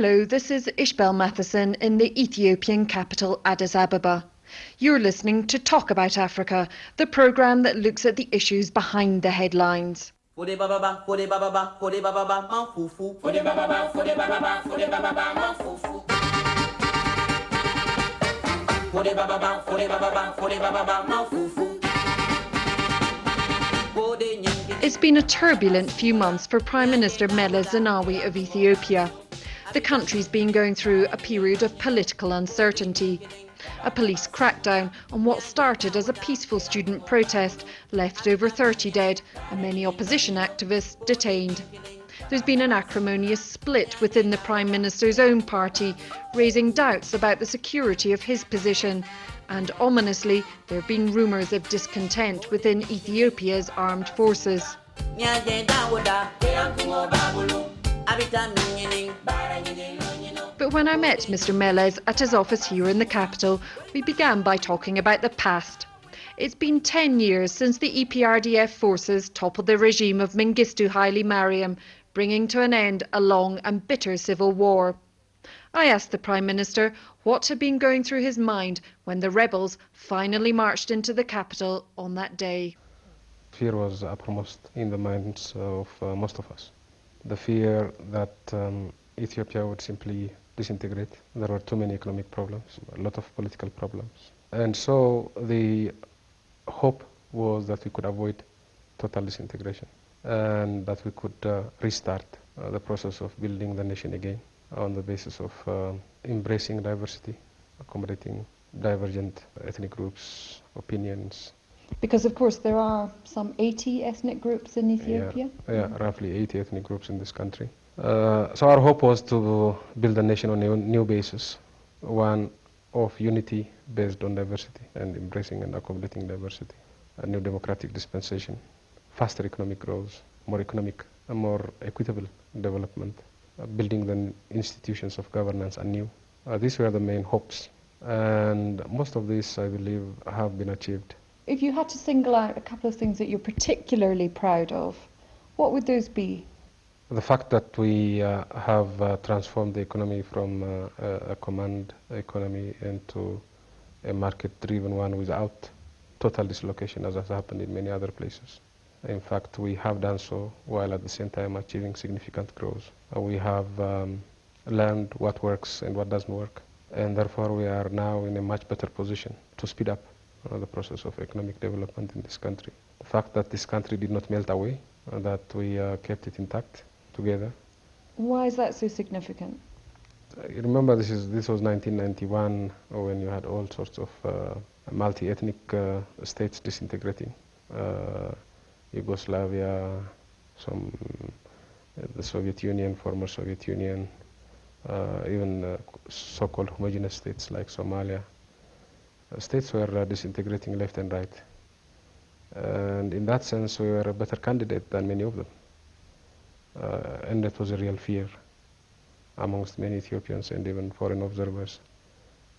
Hello, this is Ishbel MacPherson in the Ethiopian capital Addis Ababa. You're listening to Talkabout Africa, the programme that looks at the issues behind the headlines. It's been a turbulent few months for Prime Minister Meles Zenawi of Ethiopia. The country's been going through a period of political uncertainty. A police crackdown on what started as a peaceful student protest left over 30 dead and many opposition activists detained. There's been an acrimonious split within the Prime Minister's own party, raising doubts about the security of his position. And ominously, there have been rumours of discontent within Ethiopia's armed forces. But when I met Mr. Meles at his office here in the capital, we began by talking about the past. It's been 10 years since the EPRDF forces toppled the regime of Mengistu Haile Mariam, bringing to an end a long and bitter civil war. I asked the Prime Minister what had been going through his mind when the rebels finally marched into the capital on that day. Fear was uppermost in the minds of most of us. The fear that Ethiopia would simply disintegrate. There were too many economic problems, a lot of political problems. And so the hope was that we could avoid total disintegration and that we could restart the process of building the nation again on the basis of embracing diversity, accommodating divergent ethnic groups, opinions. Because of course there are some 80 ethnic groups in Ethiopia? Yeah, roughly 80 ethnic groups in this country. So our hope was to build a nation on a new basis, one of unity based on diversity and embracing and accommodating diversity, a new democratic dispensation, faster economic growth, more economic, a more equitable development, building the institutions of governance anew. These were the main hopes, and most of these, I believe, have been achieved. If you had to single out a couple of things that you're particularly proud of, what would those be? The fact that we have transformed the economy from a command economy into a market-driven one without total dislocation, as has happened in many other places. In fact, we have done so while at the same time achieving significant growth. We have learned what works and what doesn't work, and therefore we are now in a much better position to speed up the process of economic development in this country. The fact that this country did not melt away, that we kept it intact together. Why is that so significant? You remember this was 1991 when you had all sorts of multi-ethnic states disintegrating. Yugoslavia, the Soviet Union, former Soviet Union, even so-called homogeneous states like Somalia. States were disintegrating left and right. And in that sense, we were a better candidate than many of them. And that was a real fear amongst many Ethiopians and even foreign observers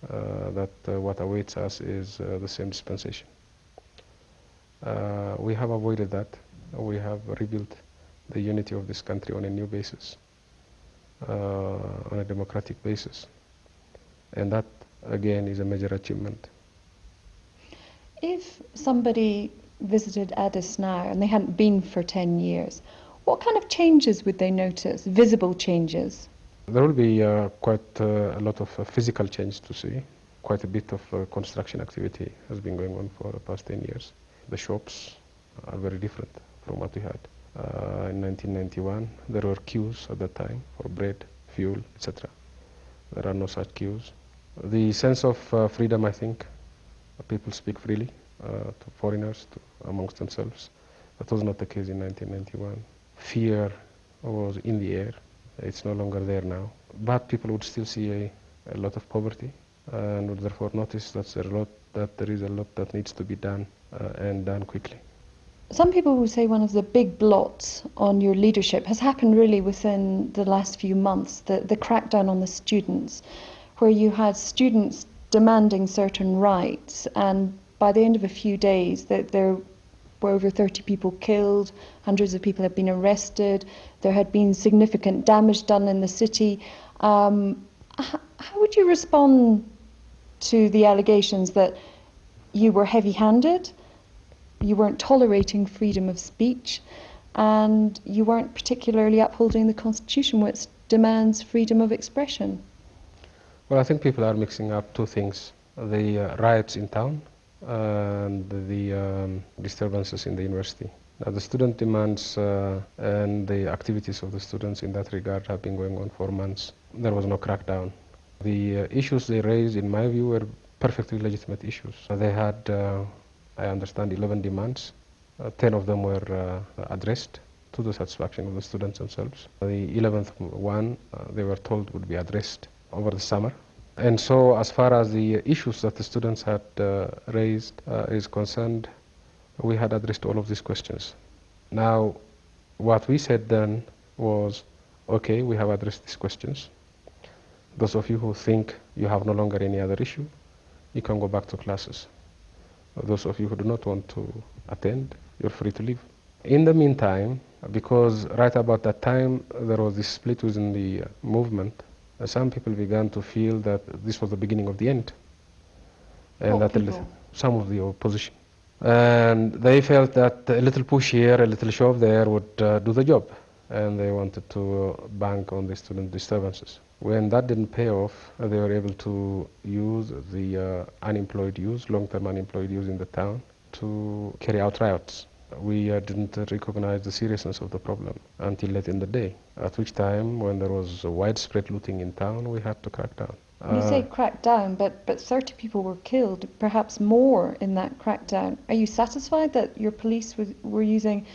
that what awaits us is the same dispensation. We have avoided that. We have rebuilt the unity of this country on a new basis, on a democratic basis. And that, again, is a major achievement. If somebody visited Addis now and they hadn't been for 10 years, what kind of changes would they notice, visible changes? There will be quite a lot of physical change to see. Quite a bit of construction activity has been going on for the past 10 years. The shops are very different from what we had. In 1991, there were queues at that time for bread, fuel, etc. There are no such queues. The sense of freedom, I think, people speak freely to foreigners, amongst themselves. That was not the case in 1991. Fear was in the air. It's no longer there now. But people would still see a lot of poverty and would therefore notice that there is a lot that needs to be done and done quickly. Some people will say one of the big blots on your leadership has happened really within the last few months, the crackdown on the students, where you had students demanding certain rights, and by the end of a few days there were over 30 people killed, hundreds of people had been arrested, there had been significant damage done in the city. How would you respond to the allegations that you were heavy-handed, you weren't tolerating freedom of speech, and you weren't particularly upholding the Constitution, which demands freedom of expression? Well, I think people are mixing up two things: the riots in town and the disturbances in the university. Now, the student demands and the activities of the students in that regard have been going on for months. There was no crackdown. The issues they raised, in my view, were perfectly legitimate issues. They had, I understand, 11 demands. 10 of them were addressed to the satisfaction of the students themselves. The 11th one, they were told, would be addressed over the summer. And so, as far as the issues that the students had raised is concerned, we had addressed all of these questions. Now, what we said then was, okay, we have addressed these questions. Those of you who think you have no longer any other issue, you can go back to classes. Those of you who do not want to attend, you're free to leave. In the meantime, because right about that time there was this split within the movement, some people began to feel that this was the beginning of the end. And What that people? some of the opposition. And they felt that a little push here, a little shove there would do the job. And they wanted to bank on the student disturbances. When that didn't pay off, they were able to use the unemployed youth, long-term unemployed youth in the town, to carry out riots. We didn't recognize the seriousness of the problem until late in the day, at which time, when there was widespread looting in town, we had to crack down. You say crack down, but 30 people were killed, perhaps more in that crackdown. Are you satisfied that your police were using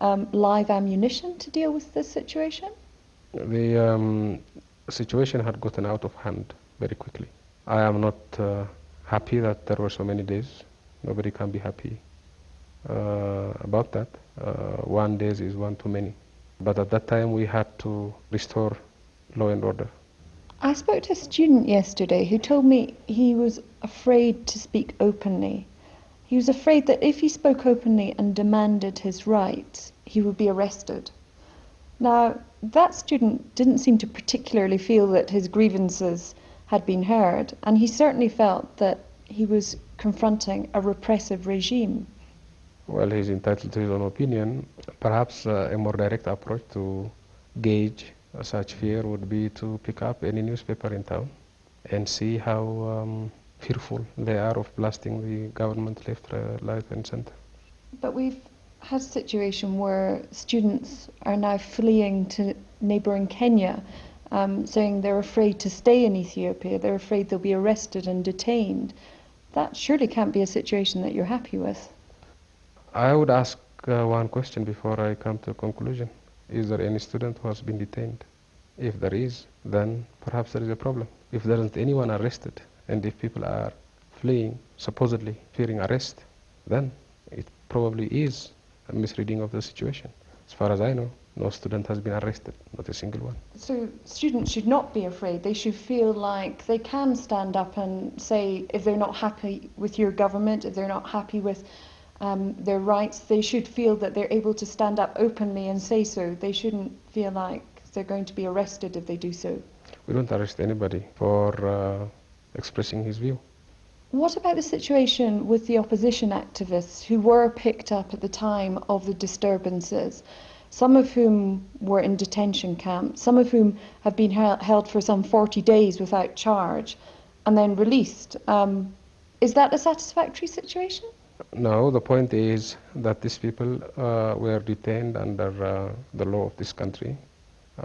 live ammunition to deal with this situation? The situation had gotten out of hand very quickly. I am not happy that there were so many days. Nobody can be happy about that. One day is one too many. But at that time we had to restore law and order. I spoke to a student yesterday who told me he was afraid to speak openly. He was afraid that if he spoke openly and demanded his rights, he would be arrested. Now, that student didn't seem to particularly feel that his grievances had been heard, and he certainly felt that he was confronting a repressive regime. Well, he's entitled to his own opinion. Perhaps a more direct approach to gauge such fear would be to pick up any newspaper in town and see how fearful they are of blasting the government left, right and center. But we've had a situation where students are now fleeing to neighbouring Kenya, saying they're afraid to stay in Ethiopia, they're afraid they'll be arrested and detained. That surely can't be a situation that you're happy with. I would ask one question before I come to a conclusion. Is there any student who has been detained? If there is, then perhaps there is a problem. If there isn't anyone arrested, and if people are fleeing, supposedly fearing arrest, then it probably is a misreading of the situation. As far as I know, no student has been arrested, not a single one. So students should not be afraid. They should feel like they can stand up and say if they're not happy with your government, if they're not happy with their rights, they should feel that they're able to stand up openly and say so. They shouldn't feel like they're going to be arrested if they do so. We don't arrest anybody for expressing his view. What about the situation with the opposition activists who were picked up at the time of the disturbances, some of whom were in detention camps, some of whom have been held for some 40 days without charge and then released? Is that a satisfactory situation? No, the point is that these people were detained under the law of this country.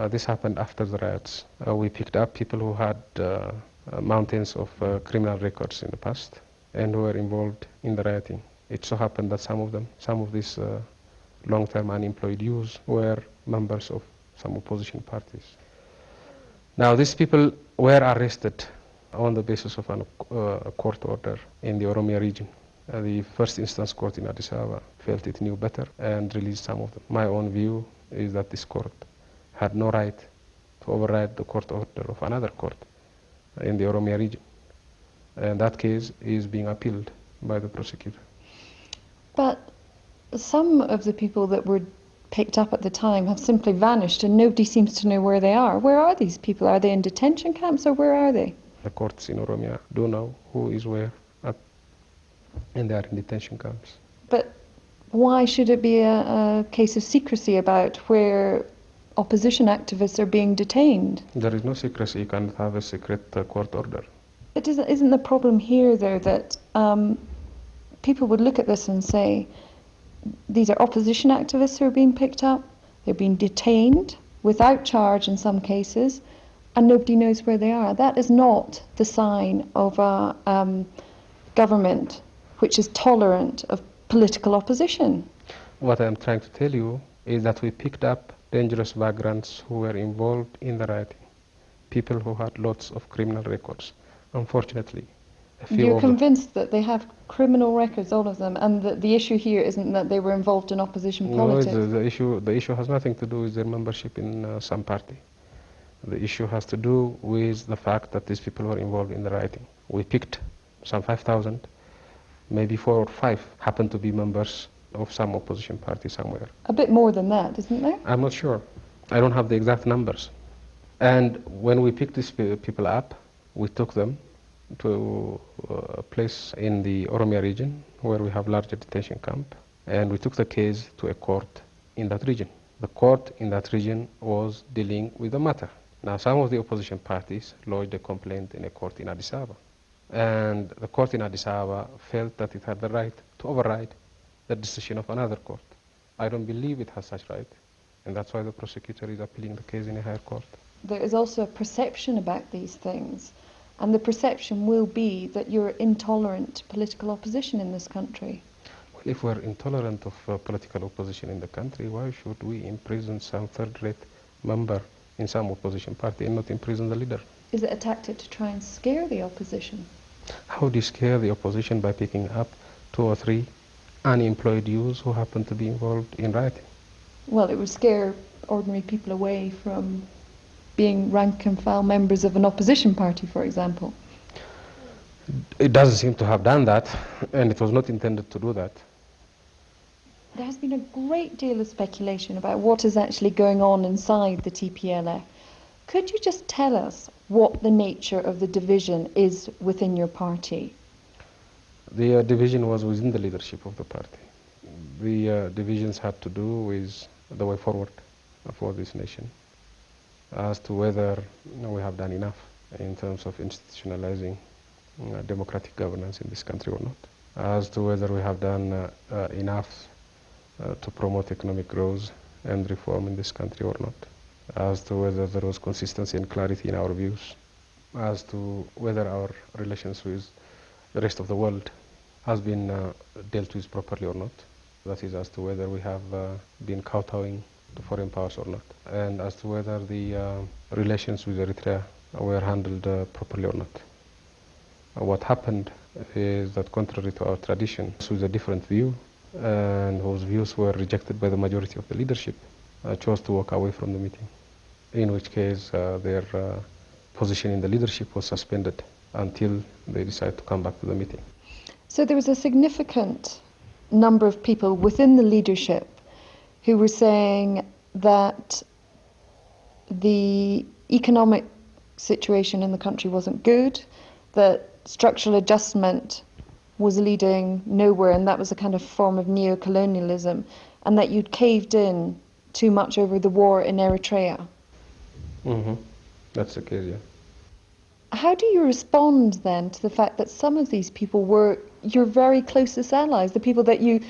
This happened after the riots. We picked up people who had mountains of criminal records in the past and who were involved in the rioting. It so happened that some of these long-term unemployed youths were members of some opposition parties. Now, these people were arrested on the basis of a court order in the Oromia region. The first instance court in Addis Ababa felt it knew better and released some of them. My own view is that this court had no right to override the court order of another court in the Oromia region. And that case is being appealed by the prosecutor. But some of the people that were picked up at the time have simply vanished and nobody seems to know where they are. Where are these people? Are they in detention camps or where are they? The courts in Oromia do know who is where, and they are in detention camps. But why should it be a case of secrecy about where opposition activists are being detained? There is no secrecy. You can't have a secret court order. Isn't the problem here, though, that people would look at this and say, these are opposition activists who are being picked up, they're being detained without charge in some cases, and nobody knows where they are. That is not the sign of a government which is tolerant of political opposition. What I'm trying to tell you is that we picked up dangerous vagrants who were involved in the rioting, people who had lots of criminal records. Unfortunately, a few You're of them. convinced that they have criminal records, all of them, and that the issue here isn't that they were involved in opposition politics? No, the issue has nothing to do with their membership in some party. The issue has to do with the fact that these people were involved in the rioting. We picked some 5,000, maybe 4 or 5 happened to be members of some opposition party somewhere. A bit more than that, isn't there? I'm not sure. I don't have the exact numbers. And when we picked these people up, we took them to a place in the Oromia region where we have larger detention camp, and we took the case to a court in that region. The court in that region was dealing with the matter. Now, some of the opposition parties lodged a complaint in a court in Addis Ababa, and the court in Addis Ababa felt that it had the right to override the decision of another court. I don't believe it has such right, and that's why the prosecutor is appealing the case in a higher court. There is also a perception about these things, and the perception will be that you're intolerant to political opposition in this country. Well, if we're intolerant of political opposition in the country, why should we imprison some third-rate member in some opposition party and not imprison the leader? Is it a tactic to try and scare the opposition? How do you scare the opposition? By picking up 2 or 3 unemployed youths who happen to be involved in rioting? Well, it would scare ordinary people away from being rank and file members of an opposition party, for example. It doesn't seem to have done that, and it was not intended to do that. There has been a great deal of speculation about what is actually going on inside the TPLF. Could you just tell us what the nature of the division is within your party? The division was within the leadership of the party. The divisions had to do with the way forward for this nation, as to whether we have done enough in terms of institutionalizing democratic governance in this country or not, as to whether we have done enough to promote economic growth and reform in this country or not, as to whether there was consistency and clarity in our views, as to whether our relations with the rest of the world has been dealt with properly or not. That is, as to whether we have been kowtowing to foreign powers or not, and as to whether the relations with Eritrea were handled properly or not. What happened is that, contrary to our tradition, with a different view, and whose views were rejected by the majority of the leadership, chose to walk away from the meeting, in which case their position in the leadership was suspended until they decided to come back to the meeting. So there was a significant number of people within the leadership who were saying that the economic situation in the country wasn't good, that structural adjustment was leading nowhere, and that was a kind of form of neo-colonialism, and that you'd caved in too much over the war in Eritrea. Mm-hmm. That's the case, yeah. How do you respond then to the fact that some of these people were your very closest allies, the people that you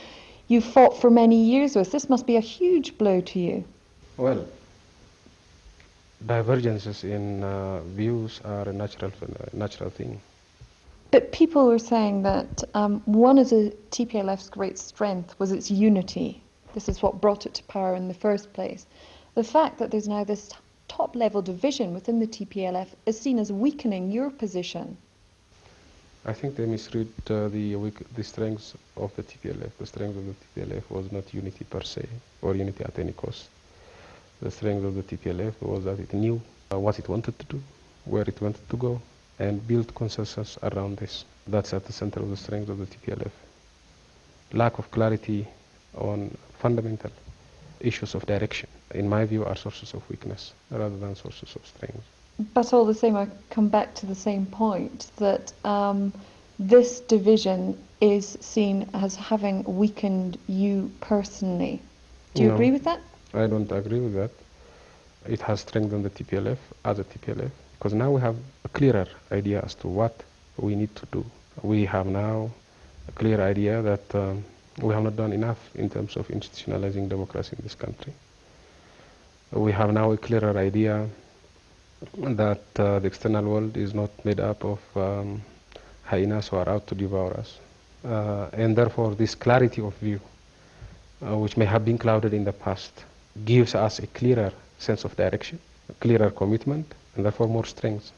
fought for many years with? This must be a huge blow to you. Well, divergences in views are a natural thing. But people were saying that one of the TPLF's great strength was its unity. This is what brought it to power in the first place. The fact that there's now this top-level division within the TPLF is seen as weakening your position. I think they misread the strengths of the TPLF. The strength of the TPLF was not unity per se, or unity at any cost. The strength of the TPLF was that it knew what it wanted to do, where it wanted to go, and build consensus around this. That's at the center of the strength of the TPLF. Lack of clarity on fundamental issues of direction, in my view, are sources of weakness rather than sources of strength. But all the same, I come back to the same point that this division is seen as having weakened you personally. Do you No, agree with that? I don't agree with that. It has strengthened the TPLF as a TPLF because now we have a clearer idea as to what we need to do. We have now a clear idea that we have not done enough in terms of institutionalizing democracy in this country. We have now a clearer idea that the external world is not made up of hyenas who are out to devour us. And therefore this clarity of view, which may have been clouded in the past, gives us a clearer sense of direction, a clearer commitment, and therefore more strength.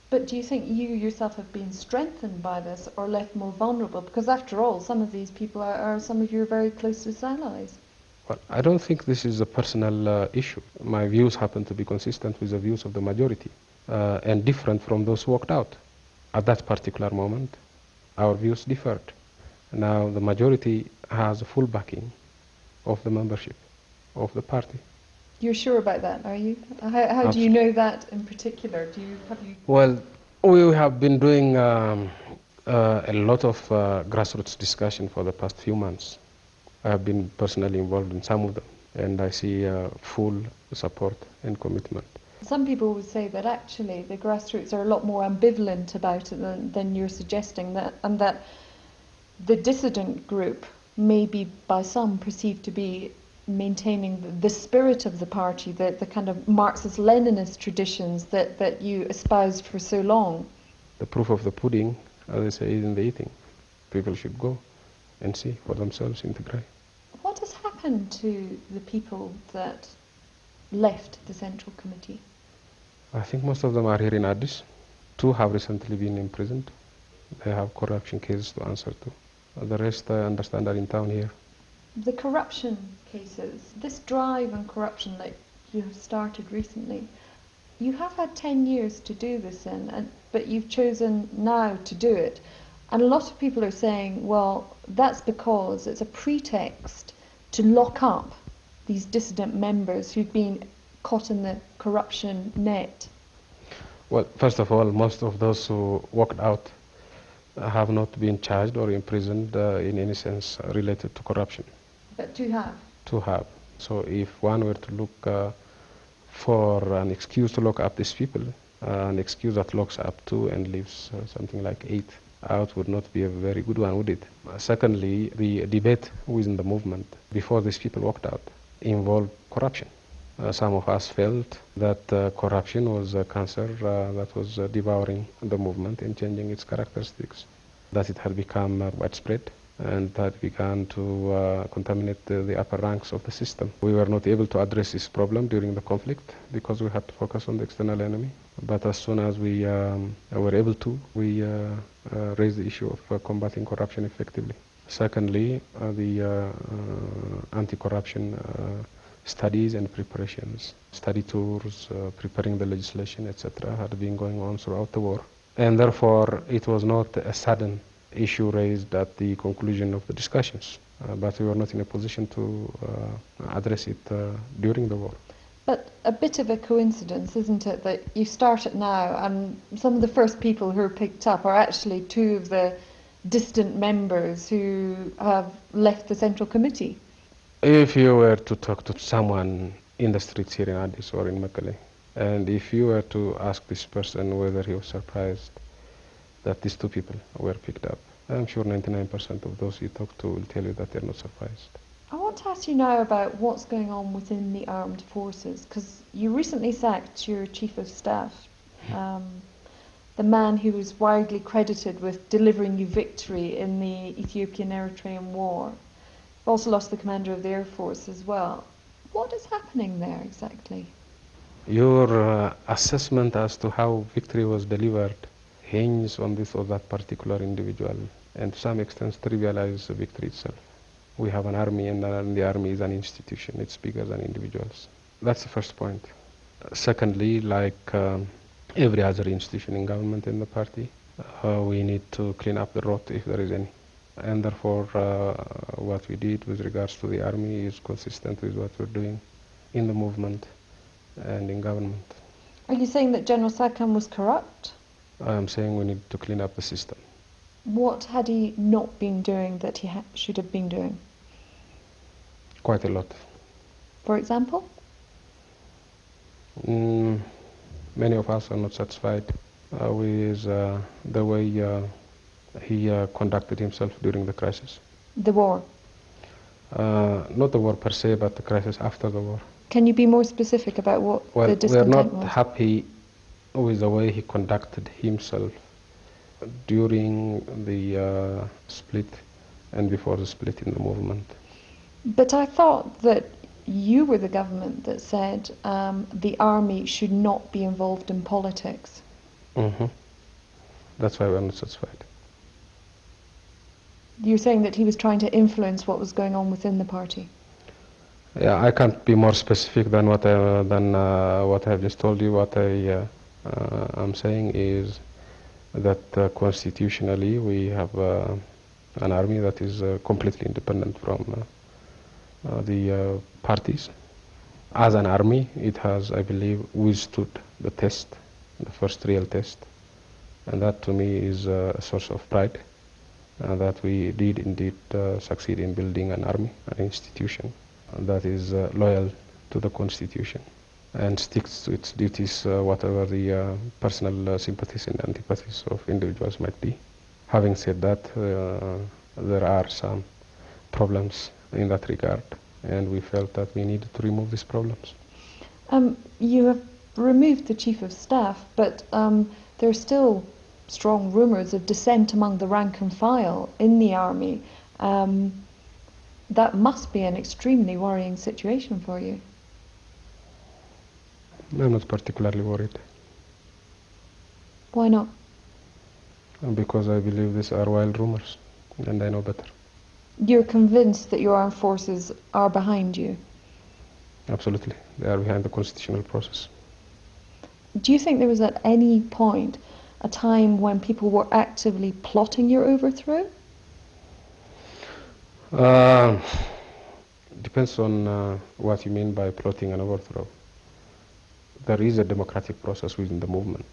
But do you think you yourself have been strengthened by this or left more vulnerable? Because after all, some of these people are some of your very closest allies. Well, I don't think this is a personal issue. My views happen to be consistent with the views of the majority and different from those who walked out. At that particular moment, our views differed. Now the majority has a full backing of the membership of the party. You're sure about that, are you? How do you know that in particular? Have you? Well, we have been doing a lot of grassroots discussion for the past few months. I have been personally involved in some of them, and I see full support and commitment. Some people would say that actually the grassroots are a lot more ambivalent about it than you're suggesting, and that the dissident group may be by some perceived to be maintaining the spirit of the party, the kind of Marxist-Leninist traditions that you espoused for so long. The proof of the pudding, as they say, is in the eating. People should go and see for themselves in Tigray. What has happened to the people that left the Central Committee? I think most of them are here in Addis. 2 have recently been imprisoned. They have corruption cases to answer to. The rest, I understand, are in town here. The corruption cases, this drive on corruption that you have started recently, you have had 10 years to do this in, but you've chosen now to do it. And a lot of people are saying, well, that's because it's a pretext to lock up these dissident members who've been caught in the corruption net. Well, first of all, most of those who walked out have not been charged or imprisoned in any sense related to corruption. But two have. 2 have. So if one were to look for an excuse to lock up these people, an excuse that locks up 2 and leaves something like 8 out would not be a very good one, would it? Secondly, the debate within the movement before these people walked out involved corruption. Some of us felt that corruption was a cancer that was devouring the movement and changing its characteristics, that it had become widespread and that began to contaminate the upper ranks of the system. We were not able to address this problem during the conflict because we had to focus on the external enemy. But as soon as we were able to, we raised the issue of combating corruption effectively. Secondly, the anti-corruption studies and preparations, study tours, preparing the legislation, etc., had been going on throughout the war. And therefore, it was not a sudden issue raised at the conclusion of the discussions, but we were not in a position to address it during the war. But a bit of a coincidence, isn't it, that you start it now and some of the first people who are picked up are actually 2 of the distant members who have left the Central Committee? If you were to talk to someone in the streets here in Addis or in Mekelle, and if you were to ask this person whether he was surprised that these 2 people were picked up, I'm sure 99% of those you talk to will tell you that they're not surprised. I want to ask you now about what's going on within the armed forces, because you recently sacked your chief of staff, the man who was widely credited with delivering you victory in the Ethiopian-Eritrean war. You've also lost the commander of the Air Force as well. What is happening there exactly? Your assessment as to how victory was delivered hinges on this or that particular individual, and to some extent trivialize the victory itself. We have an army, and the army is an institution. It's bigger than individuals. That's the first point. Secondly, like every other institution in government and the party, we need to clean up the rot if there is any. and therefore what we did with regards to the army is consistent with what we're doing in the movement and in government. Are you saying that General Sakam was corrupt? I'm saying we need to clean up the system. What had he not been doing that he should have been doing? Quite a lot. For example? Many of us are not satisfied with the way he conducted himself during the crisis. The war. Not the war per se, but the crisis after the war. Can you be more specific about what Well, the discontent we're not was? happy with the way he conducted himself during the split and before the split in the movement. But I thought that you were the government that said the army should not be involved in politics. That's why we're not satisfied. You're saying that he was trying to influence what was going on within the party. Yeah, I can't be more specific than what I've just told you. What I'm saying is that constitutionally we have an army that is completely independent from the parties. As an army, it has, I believe, withstood the test, the first real test, and that to me is a source of pride, that we did indeed succeed in building an army, an institution that is loyal to the Constitution and sticks to its duties, whatever the personal sympathies and antipathies of individuals might be. Having said that, there are some problems in that regard, and we felt that we needed to remove these problems. You have removed the Chief of Staff, but there are still strong rumours of dissent among the rank and file in the army. That must be an extremely worrying situation for you. I'm not particularly worried. Why not? Because I believe these are wild rumors, and I know better. You're convinced that your armed forces are behind you? Absolutely. They are behind the constitutional process. Do you think there was at any point a time when people were actively plotting your overthrow? Depends on what you mean by plotting an overthrow. There is a democratic process within the movement,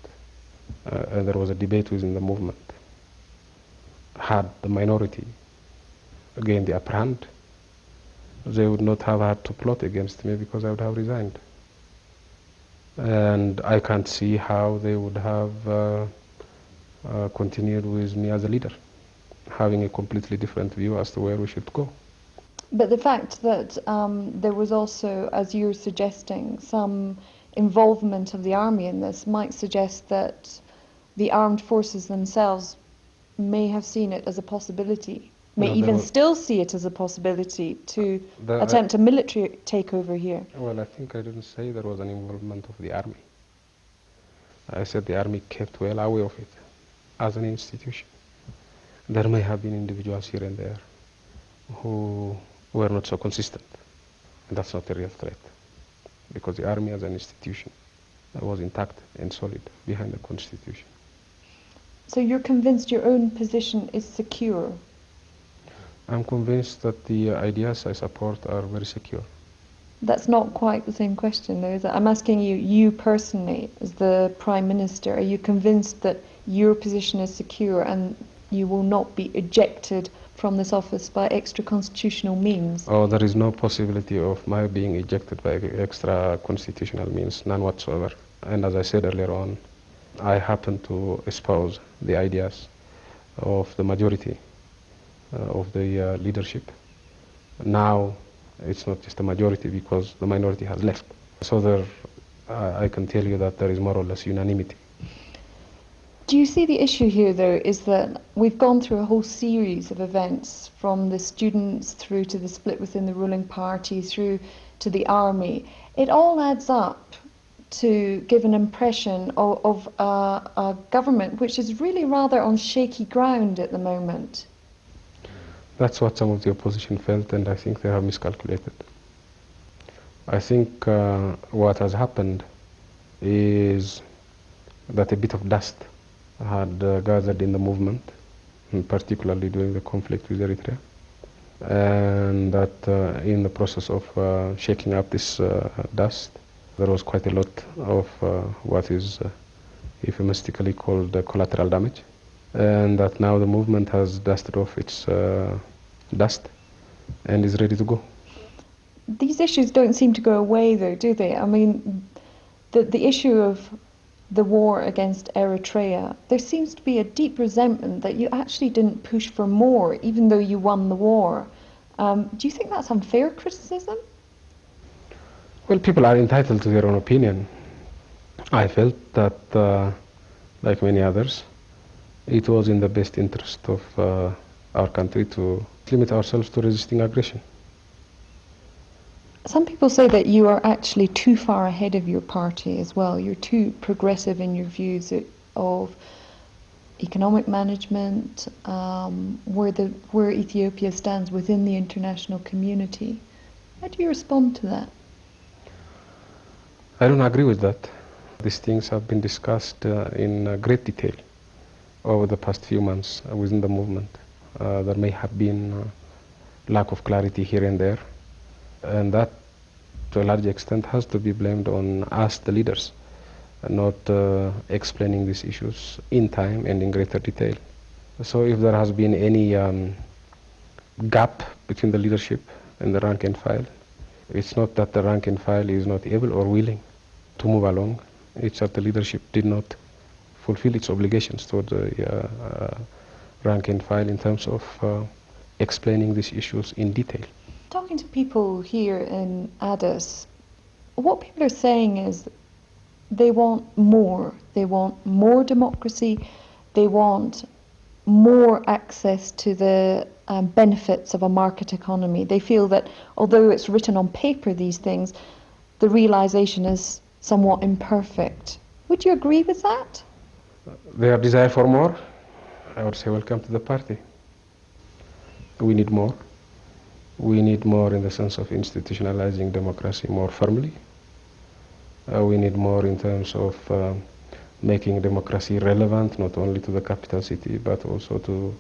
and there was a debate within the movement. Had the minority gained the upper hand, they would not have had to plot against me because I would have resigned. And I can't see how they would have continued with me as a leader, having a completely different view as to where we should go. But the fact that there was also, as you're suggesting, some involvement of the army in this might suggest that the armed forces themselves may have seen it as a possibility, may even still see it as a possibility to attempt a military takeover here. Well, I think I didn't say there was an involvement of the army. I said the army kept well aware of it as an institution. There may have been individuals here and there who were not so consistent, and that's not a real threat, because the army as an institution was intact and solid behind the Constitution. So you're convinced your own position is secure? I'm convinced that the ideas I support are very secure. That's not quite the same question, though, is it? I'm asking you personally, as the Prime Minister, are you convinced that your position is secure and you will not be ejected from this office by extra-constitutional means? Oh, there is no possibility of my being ejected by extra-constitutional means, none whatsoever. And as I said earlier on, I happen to espouse the ideas of the majority of the leadership. Now, it's not just a majority because the minority has left. So there, I can tell you that there is more or less unanimity. Do you see the issue here, though, is that we've gone through a whole series of events, from the students through to the split within the ruling party, through to the army. It all adds up to give an impression of a government which is really rather on shaky ground at the moment. That's what some of the opposition felt, and I think they have miscalculated. I think what has happened is that a bit of dust had gathered in the movement, particularly during the conflict with Eritrea. And that in the process of shaking up this dust, there was quite a lot of what is euphemistically called collateral damage, and that now the movement has dusted off its dust and is ready to go. These issues don't seem to go away, though, do they? I mean, the issue of the war against Eritrea, there seems to be a deep resentment that you actually didn't push for more, even though you won the war. Do you think that's unfair criticism? Well, people are entitled to their own opinion. I felt that, like many others, it was in the best interest of our country to limit ourselves to resisting aggression. Some people say that you are actually too far ahead of your party as well. You're too progressive in your views of economic management, where Ethiopia stands within the international community. How do you respond to that? I don't agree with that. These things have been discussed in great detail over the past few months within the movement. There may have been lack of clarity here and there, and that to a large extent has to be blamed on us, the leaders, not explaining these issues in time and in greater detail. So if there has been any gap between the leadership and the rank and file, it's not that the rank and file is not able or willing to move along, it's that the leadership did not fulfill its obligations toward the rank and file in terms of explaining these issues in detail. Talking to people here in Addis, what people are saying is they want more. They want more democracy. They want more access to the benefits of a market economy. They feel that although it's written on paper, these things, the realization is somewhat imperfect. Would you agree with that? Their desire for more, I would say welcome to the party. We need more. We need more in the sense of institutionalizing democracy more firmly. We need more in terms of making democracy relevant not only to the capital city but also to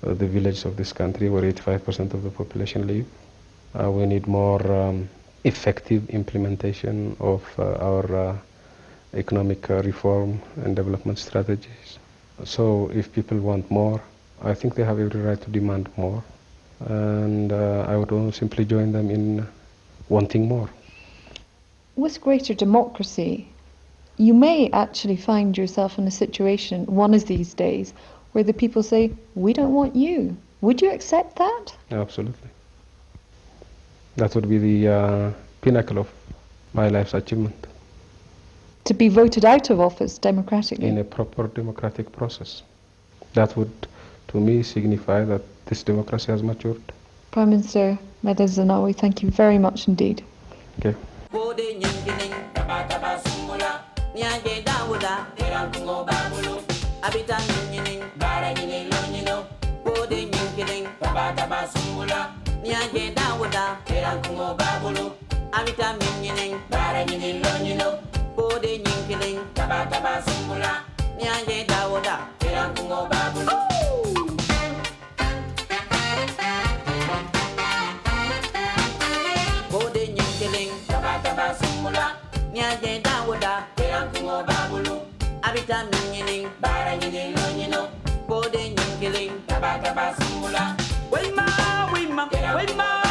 the villages of this country where 85% of the population live. We need more effective implementation of our economic reform and development strategies. So if people want more, I think they have every right to demand more. And I would simply join them in wanting more. With greater democracy, you may actually find yourself in a situation one of these days where the people say, we don't want you. Would you accept that? Absolutely. That would be the pinnacle of my life's achievement. To be voted out of office democratically? In a proper democratic process. That would, to me, signify that this democracy has matured. Prime Minister Meles Zenawi, thank you very much indeed. Okay. Wait ma,